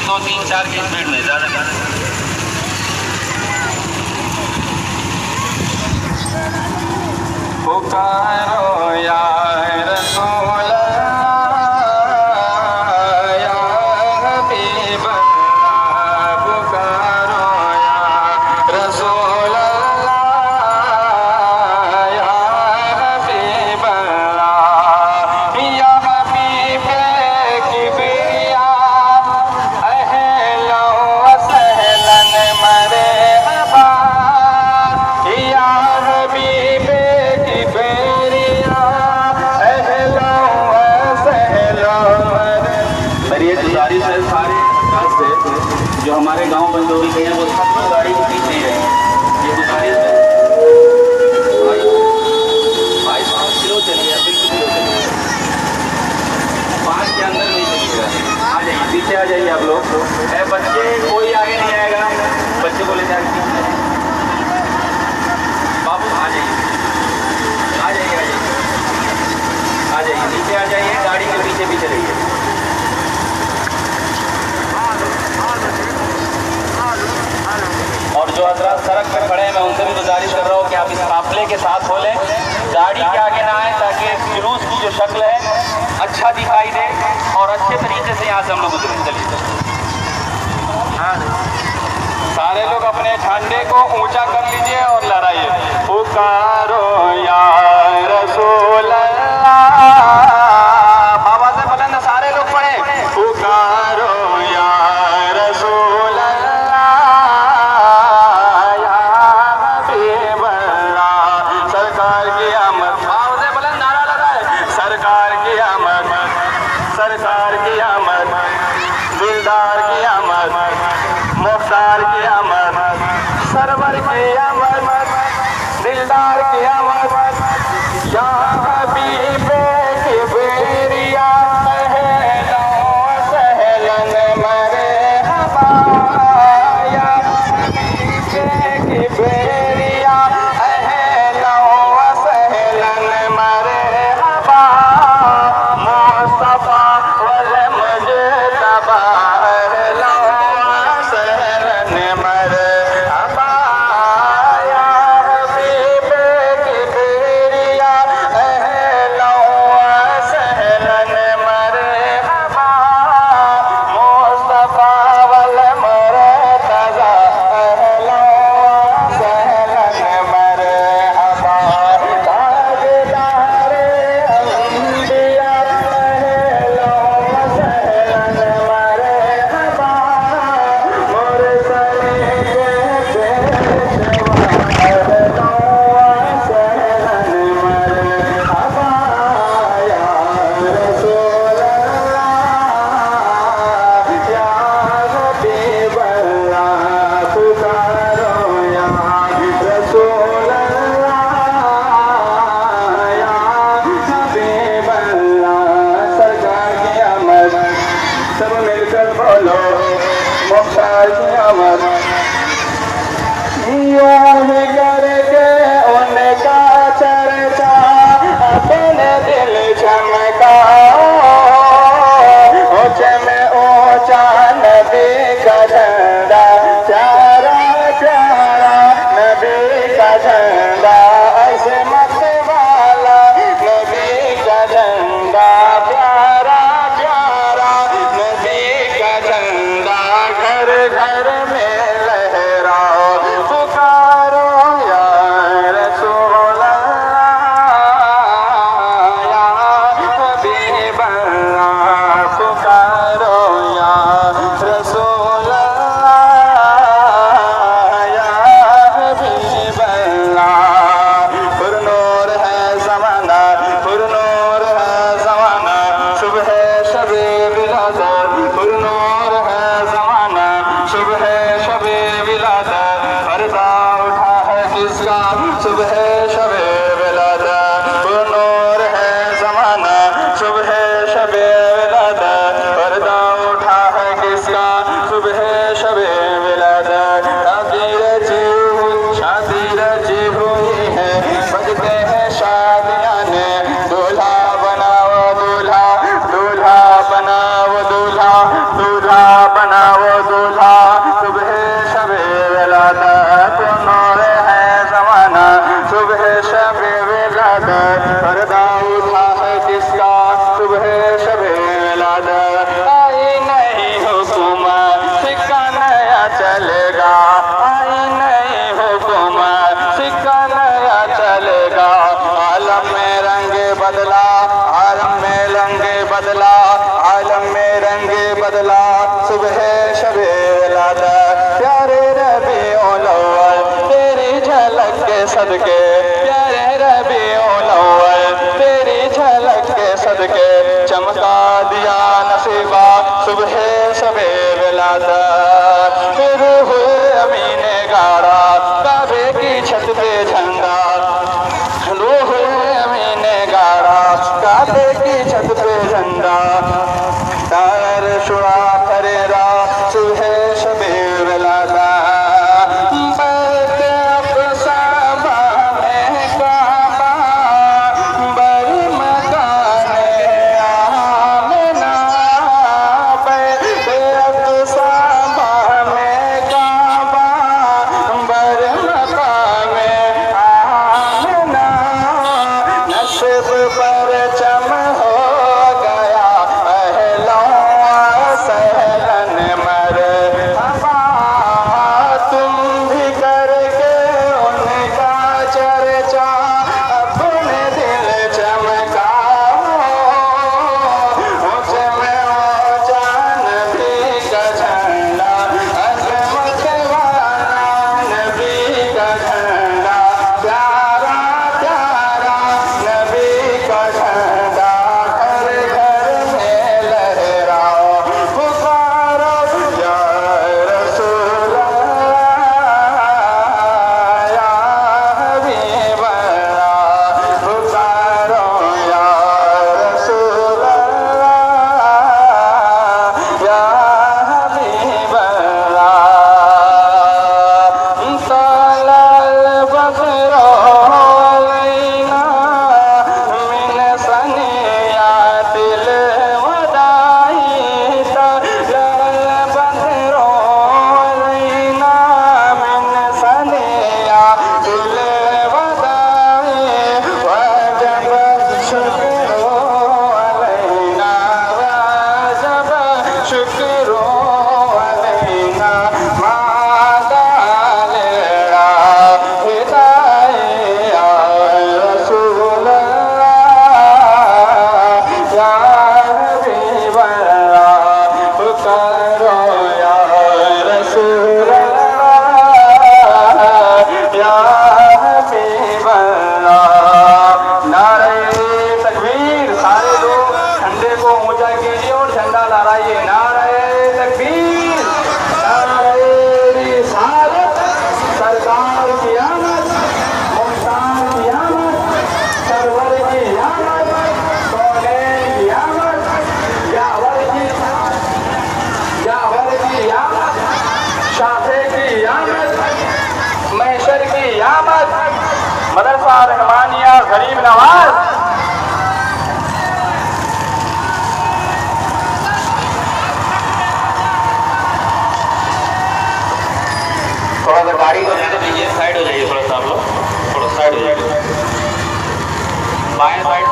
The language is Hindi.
2 3 4 की स्पीड में ज़्यादा पुकारो या रसूल अल्लाह या हबीब अल्लाह पुकारो या रसूल अल्लाह या हबीब अल्लाह या हबीब किबरिया अहलो सहलन मरहबा या हबीब मेरी एक गुजारिश है सारे से जो हमारे गांव बंदोरी के हैं वो सब लोग गाड़ी के पीछे ही रहें। ये गुजारिश है भाई 5 किलो चलिए या 20 किलो चलिए 5 के अंदर नहीं चलिएगा। आ जाइए पीछे आ जाइए आप लोग। बच्चे कोई आगे नहीं आएगा, बच्चे को ले जाए बाबू आ जाइए आ जाइए आ जाइए आ जाइए नीचे आ जाइए, गाड़ी के पीछे पीछे रहिए। और जो हजरात सड़क पर खड़े हैं मैं उनसे भी गुजारिश कर रहा हूँ कि आप इस काफिले के साथ हो लें, गाड़ी के आगे ना आए ताकि जुलूस की जो शक्ल है अच्छा दिखाई दे और अच्छे तरीके से यहाँ से हम लोग गुजरें। चलिए सारे लोग अपने झंडे को ऊंचा कर लीजिए और लहराइए पुकारो या रसूल अल्लाह। बाबा से बुलंद सारे लोग पढ़े पुकारो या रसूल अल्लाह या हबीब अल्लाह। सरकार की आमद, बाबा से बुलंद नारा लगाए सरकार की आमद, सरकार की आमद, दिलदार की आमद, मुख्तार की आमद, सरवर की आमद, दिलदार की आमद या हबीब किबरिया अहलो सहलन मरहबा या हबीब किबरिया अहलो सहलन मरहबा मुस्तफा वल मुजतबा अहलो बदला सुबह शबे लादा प्यारे रबीउल अव्वल तेरी झलक के सदके प्यारे रबीउल अव्वल तेरी झलक के सदके चमका दिया नसीबा सुबह शबे लादा फिर हुए अमीने गाड़ा काबे की छत पे झंडा रूह अमीने गाड़ा काबे की छत पे झंडा तार शुरा करेरा सुबह शबे लादा मदरसा रहमानिया गरीब नवाज थोड़ा सा गाड़ी हो जाने दीजिए, साइड हो जाइए थोड़ा सा आप लोग, थोड़ा साइड हो जाइए, बाएं साइड